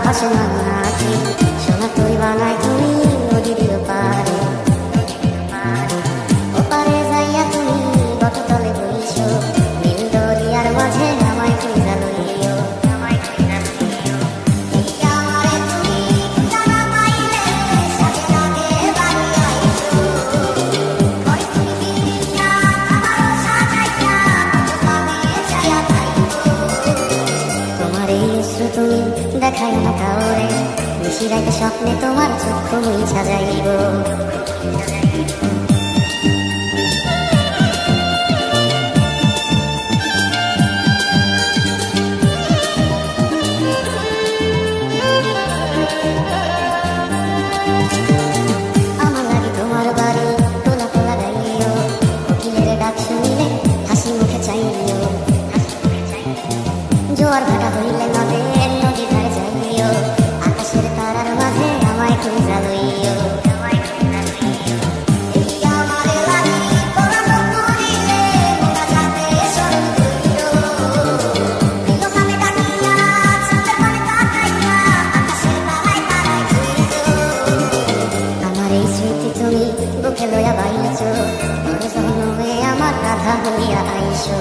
ভাসে নাচি সোনা তুই বানাই তুমি নদীর পারে ওপারে যাইয়া তুমি বটতলে বইছো নীল দরিয়ার মাঝে আমায় খুঁজা লইও তুমি দেখাই না কাউরে নিশি রাইতে স্বপ্নে তোমার চক্ষু মুই সাজাইব আমার লাগে তোমার বাড়ি তোলা তোলা গাইও কোকিলের ডাক শুনিলে হাসি মুখে চাইও জোয়ার ভাটা হইলে নদে নদী ধারে যাইও আকাশের তারার মাঝে আমায় খুঁজা লইও আমার এই স্মৃতি তুমি বুকে লইয়া বাইছো বড় জন্মে আমার রাধা হইয়া আইসো